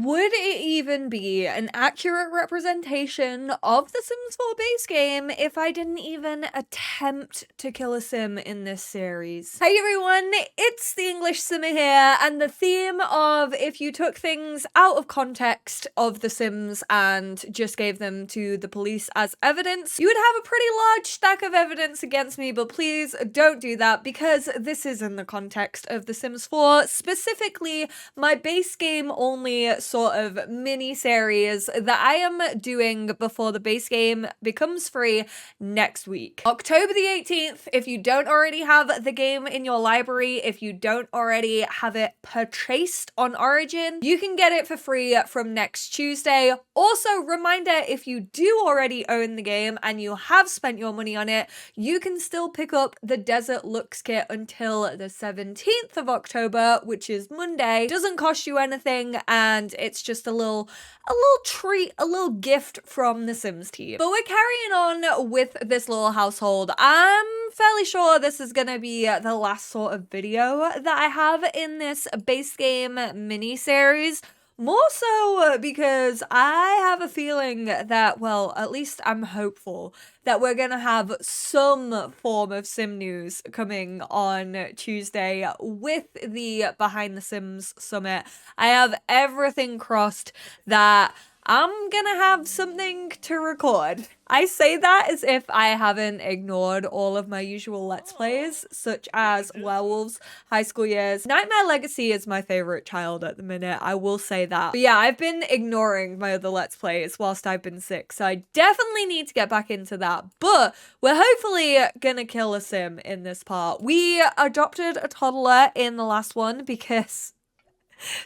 Would it even be an accurate representation of the Sims 4 base game if I didn't even attempt to kill a sim in this series? Hey everyone, it's the English Simmer here, and the theme of if you took things out of context of the Sims and just gave them to the police as evidence, you would have a pretty large stack of evidence against me, but please don't do that because this is in the context of the Sims 4, specifically my base game only sort of mini-series that I am doing before the base game becomes free next week. October the 18th, if you don't already have the game in your library, if you don't already have it purchased on Origin, you can get it for free from next Tuesday. Also, reminder, if you do already own the game and you have spent your money on it, you can still pick up the Desert Looks kit until the 17th of October, which is Monday. Doesn't cost you anything, and it's just a little treat, a little gift from the Sims team. But we're carrying on with this little household. I'm fairly sure this is gonna be the last sort of video that I have in this base game mini-series. More so because I have a feeling that, well, at least I'm hopeful that we're gonna have some form of sim news coming on Tuesday with the Behind the Sims Summit. I have everything crossed that I'm gonna have something to record. I say that as if I haven't ignored all of my usual Let's Plays, such as Werewolves, High School Years. Nightmare Legacy is my favorite child at the minute, I will say that. But yeah, I've been ignoring my other Let's Plays whilst I've been sick, so I definitely need to get back into that. But we're hopefully gonna kill a sim in this part. We adopted a toddler in the last one because...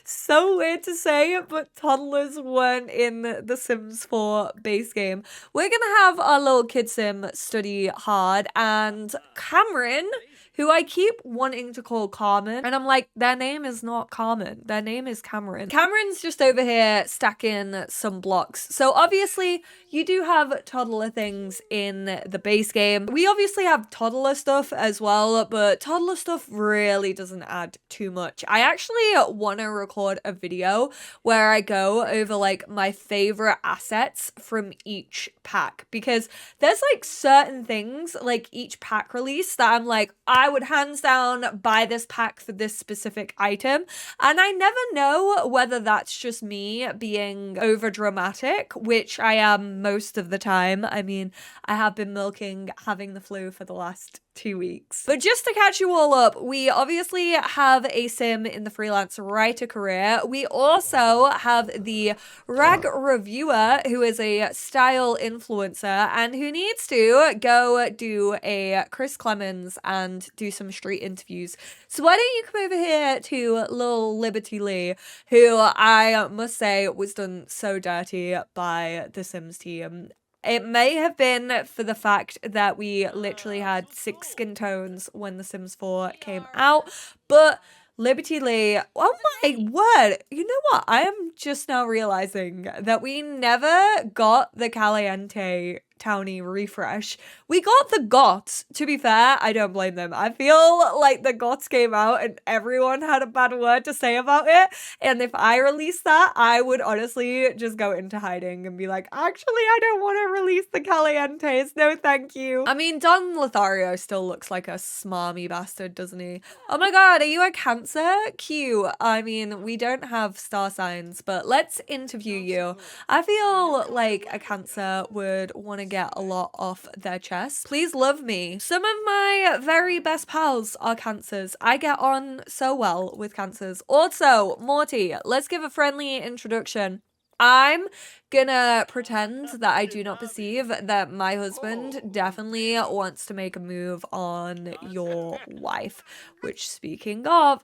so weird to say, but toddlers weren't in the Sims 4 base game. We're gonna have our little kid sim study hard, and Cameron, who I keep wanting to call Carmen, and I'm like, their name is not Carmen, their name is Cameron. Cameron's just over here stacking some blocks. So obviously you do have toddler things in the base game. We obviously have toddler stuff as well, but toddler stuff really doesn't add too much. I actually want to record a video where I go over like my favorite assets from each pack, because there's like certain things like each pack release that I'm like, I would hands down buy this pack for this specific item, and I never know whether that's just me being over dramatic, which I am most of the time. I mean, I have been milking having the flu for the last 2 weeks. But just to catch you all up, we obviously have a sim in the freelance writer career. We also have the rag reviewer, who is a style influencer and who needs to go do a Chris Clemens and do some street interviews. So why don't you come over here to little Liberty Lee, who I must say was done so dirty by the Sims team. It may have been for the fact that we literally had 6 skin tones when The Sims 4 came out, but Liberty Lee, oh my word, you know what? I am just now realizing that we never got the Caliente Townie refresh. We got the GOTS. To be fair, I don't blame them. I feel like the GOTS came out and everyone had a bad word to say about it. And if I released that, I would honestly just go into hiding and be like, actually, I don't want to release the Calientes. No, thank you. I mean, Don Lothario still looks like a smarmy bastard, doesn't he? Oh my god, are you a Cancer? Cute. I mean, we don't have star signs, but let's interview you. I feel like a Cancer would want to get a lot off their chest. Please love me. Some of my very best pals are Cancers. I get on so well with Cancers. Also, Morty, let's give a friendly introduction. I'm gonna pretend that I do not perceive that my husband definitely wants to make a move on your wife, which, speaking of,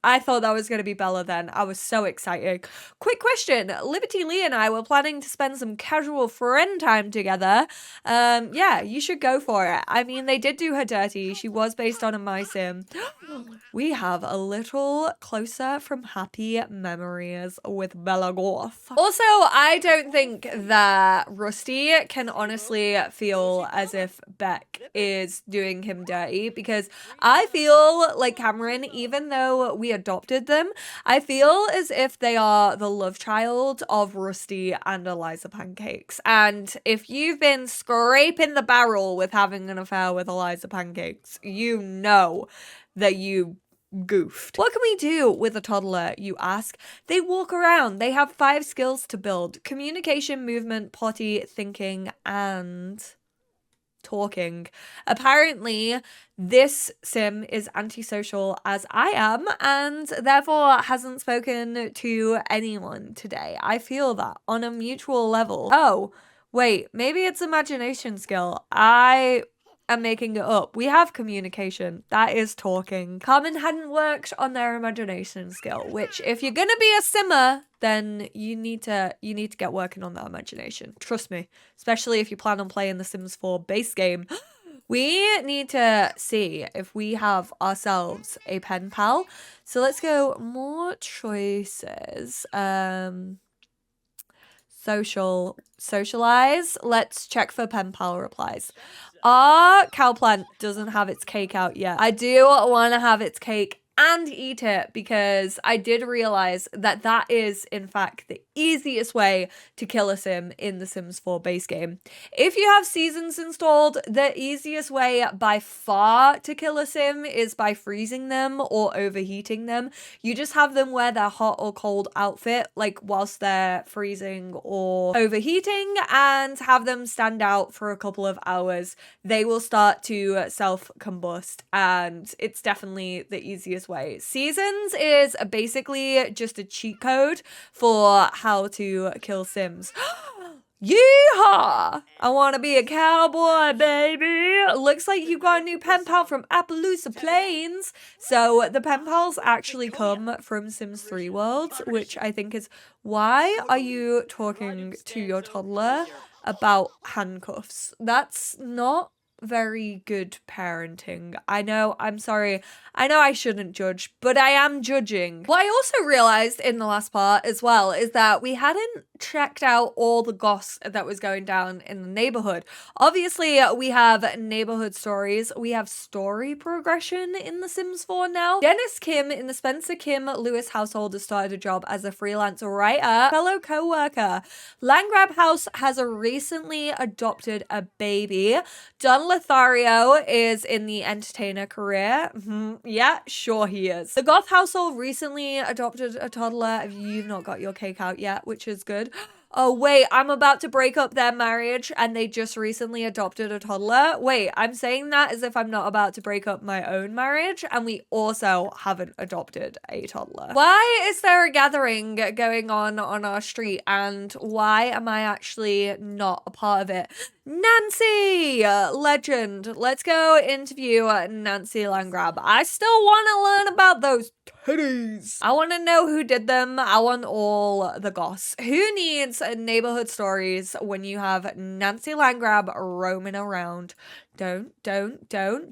I thought that was going to be Bella then. I was so excited. Quick question. Liberty Lee and I were planning to spend some casual friend time together. Yeah, you should go for it. I mean, they did do her dirty. She was based on a my sim. We have a little closer from Happy Memories with Bella Goth. Also, I don't think that Rusty can honestly feel as if Beck is doing him dirty, because I feel like Cameron, even though we we adopted them, I feel as if they are the love child of Rusty and Eliza Pancakes. And if you've been scraping the barrel with having an affair with Eliza Pancakes, you know that you goofed. What can we do with a toddler, you ask? They walk around. They have 5 skills to build: communication, movement, potty, thinking, and talking. Apparently, this sim is antisocial as I am, and therefore hasn't spoken to anyone today. I feel that on a mutual level. Oh, wait, maybe it's imagination skill. I'm making it up. We have communication. That is talking. Carmen hadn't worked on their imagination skill, which if you're gonna be a simmer, then you need to get working on that imagination. Trust me, especially if you plan on playing the Sims 4 base game. We need to see if we have ourselves a pen pal. So let's go more choices. Socialize. Let's check for pen pal replies. Our cow plant doesn't have its cake out yet. I do want to have its cake and eat it because I did realize that that is in fact the easiest way to kill a sim in the Sims 4 base game. If you have seasons installed, the easiest way by far to kill a sim is by freezing them or overheating them. You just have them wear their hot or cold outfit like whilst they're freezing or overheating and have them stand out for a couple of hours. They will start to self-combust and it's definitely the easiest way. Seasons is basically just a cheat code for how to kill sims. Yeehaw! I want to be a cowboy, baby. Looks like you got a new pen pal from Appaloosa Plains. So the pen pals actually come from Sims 3 worlds, which I think is why are you talking to your toddler about handcuffs? That's not very good parenting. I know, I'm sorry. I know I shouldn't judge, but I am judging. What I also realized in the last part as well is that we hadn't checked out all the goss that was going down in the neighborhood. Obviously, we have neighborhood stories. We have story progression in The Sims 4 now. Dennis Kim in the Spencer Kim Lewis household has started a job as a freelance writer, fellow co-worker. Landgrab House has recently adopted a baby. Don Lothario is in the entertainer career. Yeah, sure he is. The Goth household recently adopted a toddler. You've not got your cake out yet, which is good. Oh, wait, I'm about to break up their marriage and they just recently adopted a toddler. Wait, I'm saying that as if I'm not about to break up my own marriage and we also haven't adopted a toddler. Why is there a gathering going on our street and why am I actually not a part of it? Nancy! Legend. Let's go interview Nancy Landgrab. I still want to learn about those titties. I want to know who did them. I want all the goss. Who needs neighborhood stories when you have Nancy Landgrab roaming around? Don't despawn.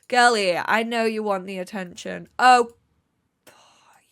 Girlie, I know you want the attention. Oh,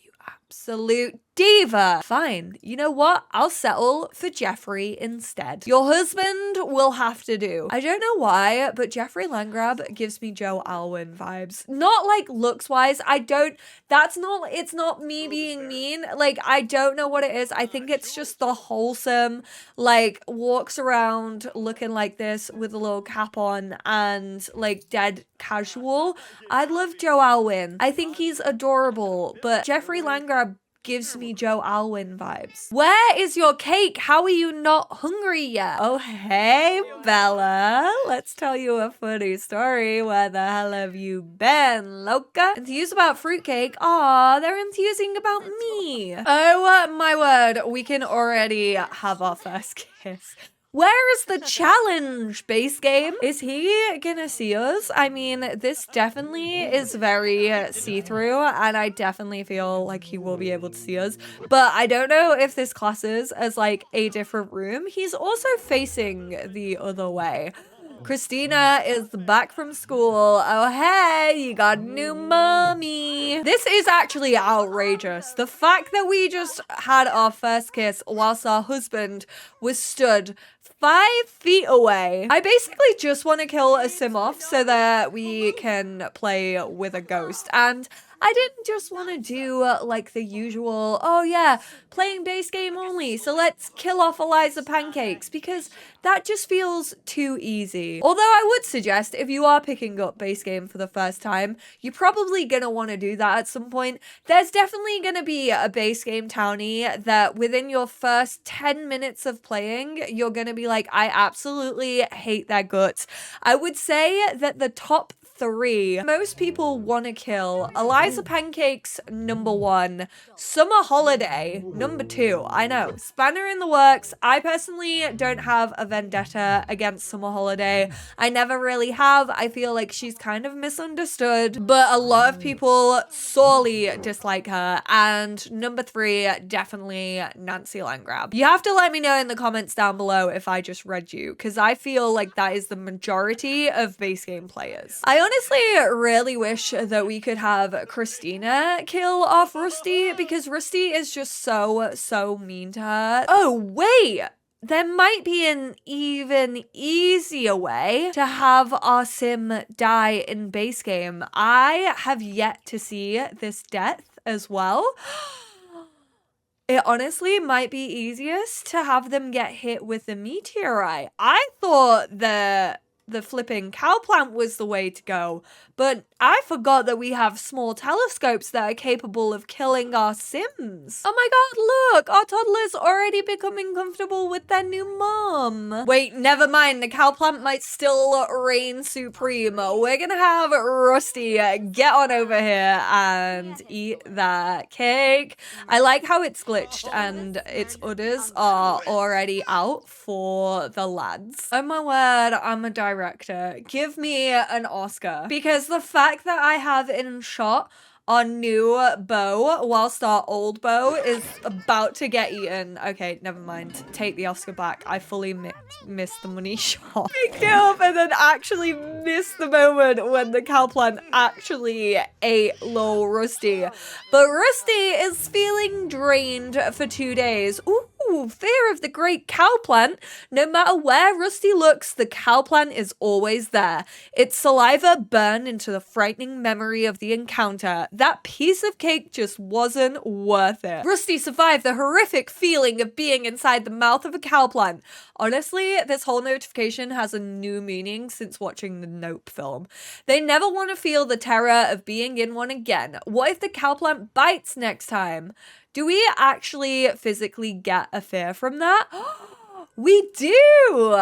you absolute diva. Fine. You know what? I'll settle for Jeffrey instead. Your husband will have to do. I don't know why, but Jeffrey Landgrab gives me Joe Alwyn vibes. Not like looks wise. It's not me being mean. Like, I don't know what it is. I think it's just the wholesome, like, walks around looking like this with a little cap on and like dead casual. I love Joe Alwyn. I think he's adorable, but Jeffrey Landgrab gives me Joe Alwyn vibes. Where is your cake? How are you not hungry yet? Oh, hey, Bella. Let's tell you a funny story. Where the hell have you been, loca? Enthused about fruitcake. Aw, they're enthusing about me. Oh, my word. We can already have our first kiss. Where is the challenge, base game? Is he gonna see us? I mean, this definitely is very see-through, and I definitely feel like he will be able to see us. But I don't know if this classes as like a different room. He's also facing the other way. Christina is back from school. Oh, hey, you got a new mommy. This is actually outrageous. The fact that we just had our first kiss whilst our husband was stood 5 feet away. I basically just want to kill a sim off so that we can play with a ghost. And I didn't just want to do like the usual, oh yeah, playing base game only, so let's kill off Eliza Pancakes, because that just feels too easy. Although I would suggest if you are picking up base game for the first time, you're probably gonna want to do that at some point. There's definitely gonna be a base game townie that within your first 10 minutes of playing, you're gonna be like, I absolutely hate their guts. I would say that the top 3 most people want to kill: Eliza Pancakes, number 1, Summer Holiday, number 2. I know, spanner in the works. I personally don't have a vendetta against Summer Holiday. I never really have. I feel like she's kind of misunderstood, but a lot of people sorely dislike her. And number 3, definitely Nancy Landgrab. You have to let me know in the comments down below if I just read you, because I feel like that is the majority of base game players. I honestly really wish that we could have Christina kill off Rusty, because Rusty is just so mean to her. Oh, wait! There might be an even easier way to have our sim die in base game. I have yet to see this death as well. It honestly might be easiest to have them get hit with the meteorite. I thought the flipping cow plant was the way to go, but I forgot that we have small telescopes that are capable of killing our sims. Oh my god, look! Our toddler's already becoming comfortable with their new mom. Wait, never mind. The cow plant might still reign supreme. We're gonna have Rusty get on over here and eat that cake. I like how it's glitched and its udders are already out for the lads. Oh my word, I'm a director. Give me an Oscar. Because the fact that I have in shot our new bow whilst our old bow is about to get eaten. Okay, never mind. Take the Oscar back. I fully missed the money shot. Picked it up and then actually missed the moment when the cow plant actually ate little Rusty. But Rusty is feeling drained for 2 days. Ooh, fear of the great cow plant. No matter where Rusty looks, the cow plant is always there. Its saliva burned into the frightening memory of the encounter. That piece of cake just wasn't worth it. Rusty survived the horrific feeling of being inside the mouth of a cow plant. Honestly, this whole notification has a new meaning since watching the Nope film. They never want to feel the terror of being in one again. What if the cow plant bites next time? Do we actually physically get a fear from that? We do!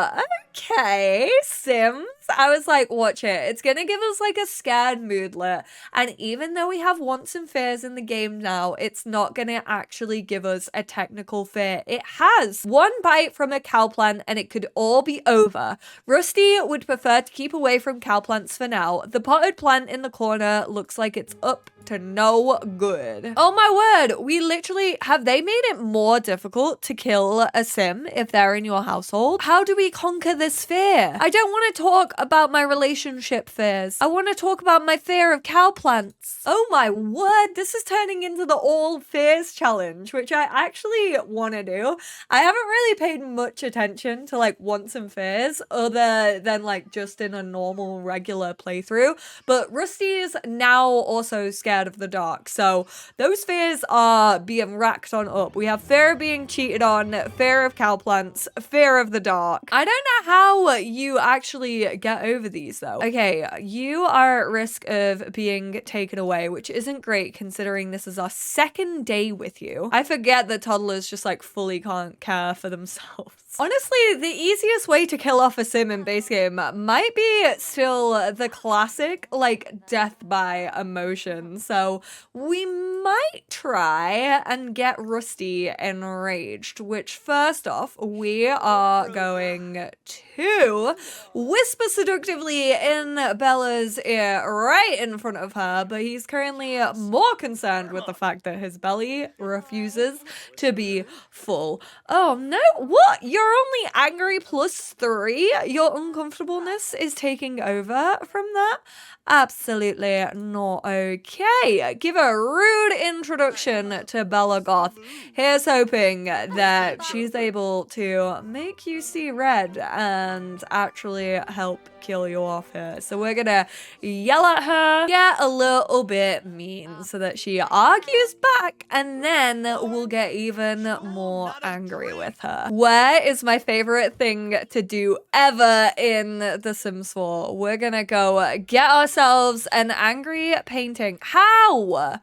Okay, Sims. I was like, watch it. It's gonna give us like a scared moodlet. And even though we have wants and fears in the game now, it's not gonna actually give us a technical fear. It has. One bite from a cow plant and it could all be over. Rusty would prefer to keep away from cow plants for now. The potted plant in the corner looks like it's up to no good. Oh my word, we literally, have they made it more difficult to kill a sim if they're in your household? How do we conquer this fear? I don't want to talk about my relationship fears. I want to talk about my fear of cow plants. Oh my word, this is turning into the all fears challenge, which I actually want to do. I haven't really paid much attention to like wants and fears other than like just in a normal regular playthrough, but Rusty's now also scared of the dark, so those fears are being racked on up. We have fear of being cheated on, fear of cow plants, fear of the dark. I don't know how you actually get over these though. Okay, you are at risk of being taken away, which isn't great considering this is our second day with you. I forget that toddlers just like fully can't care for themselves. Honestly, the easiest way to kill off a sim in base game might be still the classic, like, death by emotion. So we might try and get Rusty enraged, which first off, we are going to whisper seductively in Bella's ear right in front of her, but he's currently more concerned with the fact that his belly refuses to be full. Oh no, what? You're only angry +3? Your uncomfortableness is taking over from that? Absolutely not okay. Give a rude good introduction to Bella Goth. Here's hoping that she's able to make you see red and actually help kill you off here. So we're gonna yell at her, get a little bit mean so that she argues back, and then we'll get even more angry with her. Where is my favorite thing to do ever in The Sims 4? We're gonna go get ourselves an angry painting. How?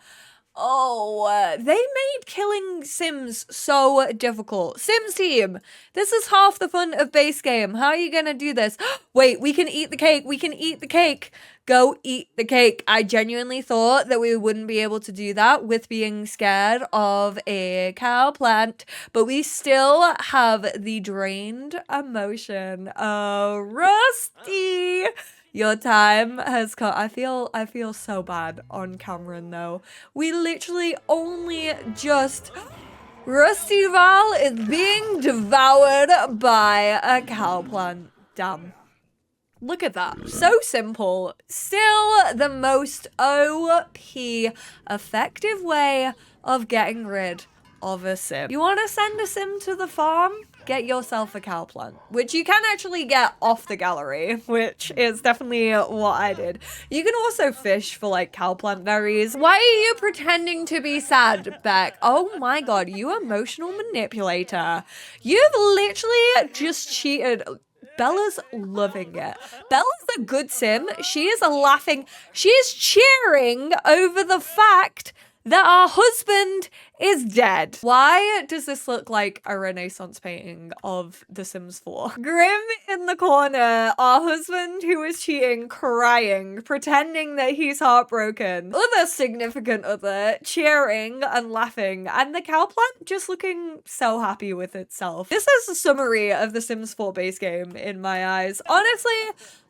Oh, they made killing Sims so difficult. Sims team, this is half the fun of base game. How are you gonna do this? Wait, we can eat the cake. We can eat the cake. Go eat the cake. I genuinely thought that we wouldn't be able to do that with being scared of a cow plant, but we still have the drained emotion. Oh, Rusty. Your time has come. I feel so bad on Cameron though. We literally only just Rusty Val is being devoured by a cow plant. Damn. Look at that. So simple. Still the most OP effective way of getting rid of a sim. You want to send a sim to the farm? Get yourself a cow plant, which you can actually get off the gallery, which is definitely what I did. You can also fish for like cow plant berries. Why are you pretending to be sad, Beck? Oh my god, you emotional manipulator. You've literally just cheated. Bella's loving it. Bella's a good sim. She is laughing. She is cheering over the fact that our husband is dead. Why does this look like a Renaissance painting of The Sims 4? Grim in the corner, our husband who is cheating, crying, pretending that he's heartbroken. Other significant other cheering and laughing, and the cow plant just looking so happy with itself. This is a summary of The Sims 4 base game in my eyes. Honestly,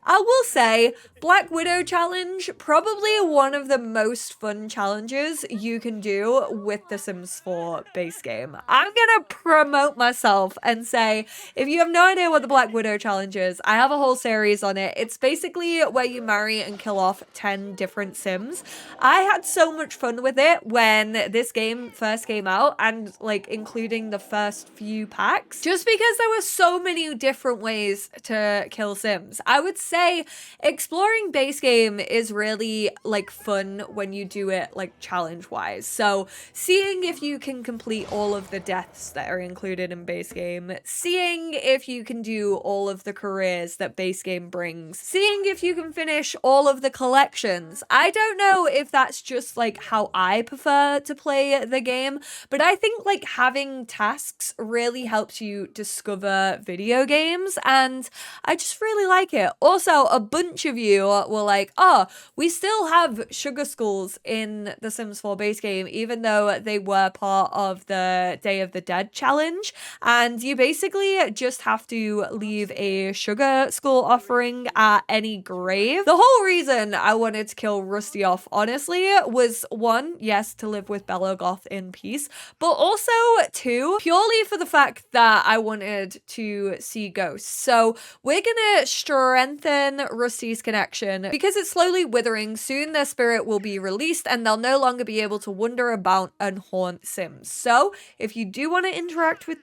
I will say Black Widow challenge, probably one of the most fun challenges you can do with The Sims 4 base game. I'm gonna promote myself and say, if you have no idea what the Black Widow challenge is, I have a whole series on it. It's basically where you marry and kill off 10 different Sims. I had so much fun with it when this game first came out, and like including the first few packs, just because there were so many different ways to kill Sims. I would say exploring base game is really like fun when you do it like challenge wise. So seeing if you can complete all of the deaths that are included in base game, seeing if you can do all of the careers that base game brings, seeing if you can finish all of the collections. I don't know if that's just like how I prefer to play the game, but I think like having tasks really helps you discover video games, and I just really like it. Also, a bunch of you were like, oh, we still have sugar schools in the Sims 4 base game, even though they were part of the Day of the Dead challenge. And you basically just have to leave a sugar school offering at any grave. The whole reason I wanted to kill Rusty off, honestly, was one, yes, to live with Bella Goth in peace, but also two, purely for the fact that I wanted to see ghosts. So we're gonna strengthen Rusty's connection because it's slowly withering. Soon their spirit will be released and they'll no longer be able to wander about and haunt Sims. So if you do want to interact with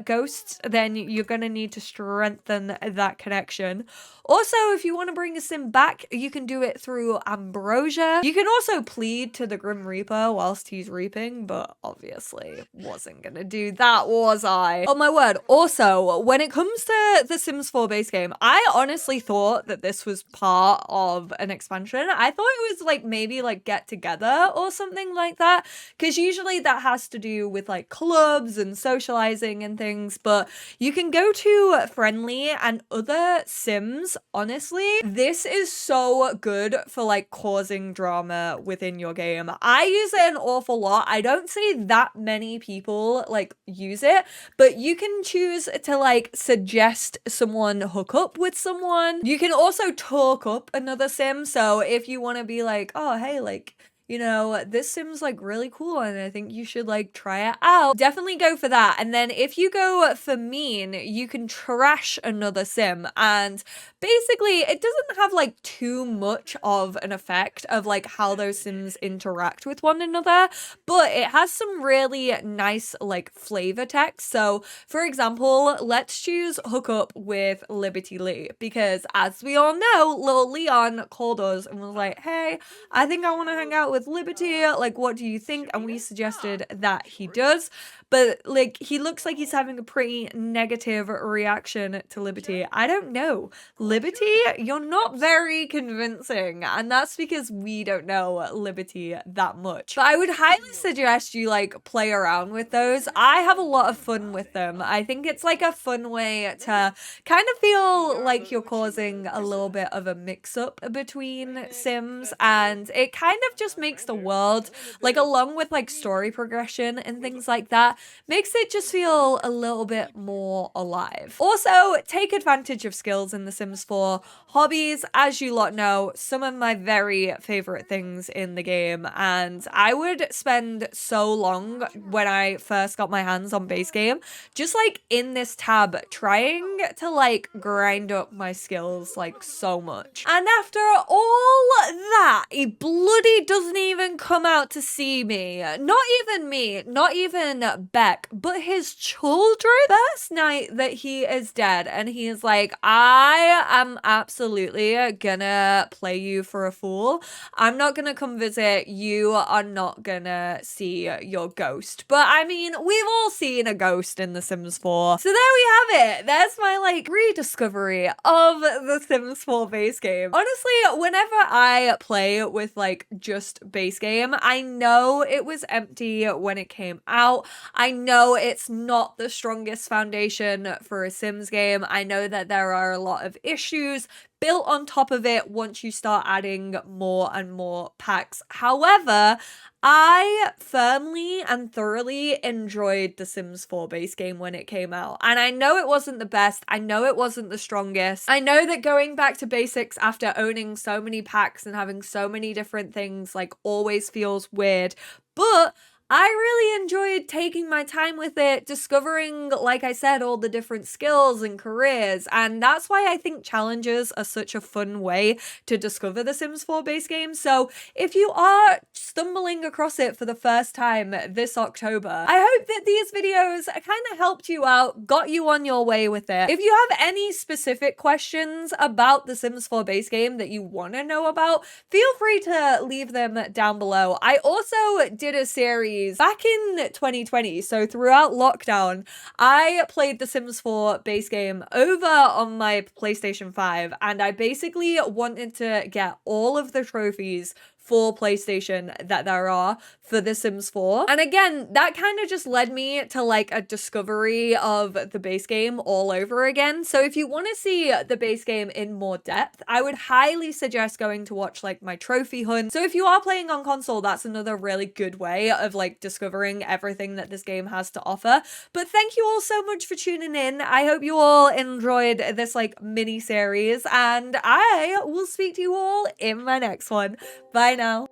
ghosts, then you're going to need to strengthen that connection. Also, if you want to bring a sim back, you can do it through ambrosia. You can also plead to the Grim Reaper whilst he's reaping, but obviously wasn't gonna do that, was I? Oh my word. Also, when it comes to the Sims 4 base game, I honestly thought that this was part of an expansion. I thought it was like maybe like Get Together or something like that, because usually that has to do with like clubs and socializing and things, but you can go to Friendly and other Sims. Honestly, this is so good for like causing drama within your game. I use it an awful lot. I don't see that many people like use it, but you can choose to like suggest someone hook up with someone. You can also talk up another sim. So if you want to be like, oh, hey, like, you know, this Sim's like really cool and I think you should like try it out, definitely go for that. And then if you go for mean, you can trash another Sim, and basically it doesn't have like too much of an effect of like how those Sims interact with one another, but it has some really nice like flavor text. So for example, let's choose hook up with Liberty Lee, because as we all know, little Leon called us and was like, hey, I think I want to hang out with Liberty, like what do you think? And we suggested that he does, but like he looks like he's having a pretty negative reaction to Liberty. I don't know, Liberty, you're not very convincing, and that's because we don't know Liberty that much. But I would highly suggest you like play around with those. I have a lot of fun with them. I think it's like a fun way to kind of feel like you're causing a little bit of a mix-up between Sims, and it kind of just makes the world, like along with like story progression and things like that, makes it just feel a little bit more alive. Also, take advantage of skills in The Sims 4. Hobbies, as you lot know, some of my very favorite things in the game, and I would spend so long when I first got my hands on base game just like in this tab trying to like grind up my skills like so much. And after all that, he bloody doesn't even come out to see me. Not even Beck, but his children. First night that he is dead and he is like, I am absolutely gonna play you for a fool. I'm not gonna come visit. You are not gonna see your ghost. But I mean, we've all seen a ghost in The Sims 4. So there we have it. There's my like rediscovery of The Sims 4 base game. Honestly, whenever I play with like just base game, I know it was empty when it came out. I know it's not the strongest foundation for a Sims game. I know that there are a lot of issues built on top of it once you start adding more and more packs. However, I firmly and thoroughly enjoyed The Sims 4 base game when it came out. And I know it wasn't the best. I know it wasn't the strongest. I know that going back to basics after owning so many packs and having so many different things like always feels weird. But I really enjoyed taking my time with it, discovering, like I said, all the different skills and careers, and that's why I think challenges are such a fun way to discover the Sims 4 base game. So if you are stumbling across it for the first time this October, I hope that these videos kind of helped you out, got you on your way with it. If you have any specific questions about the Sims 4 base game that you want to know about, feel free to leave them down below. I also did a series back in 2020, so throughout lockdown, I played The Sims 4 base game over on my PlayStation 5, and I basically wanted to get all of the trophies for PlayStation that there are for The Sims 4. And again, that kind of just led me to like a discovery of the base game all over again. So if you want to see the base game in more depth, I would highly suggest going to watch like my trophy hunt. So if you are playing on console, that's another really good way of like discovering everything that this game has to offer. But thank you all so much for tuning in. I hope you all enjoyed this like mini series, and I will speak to you all in my next one. Bye now.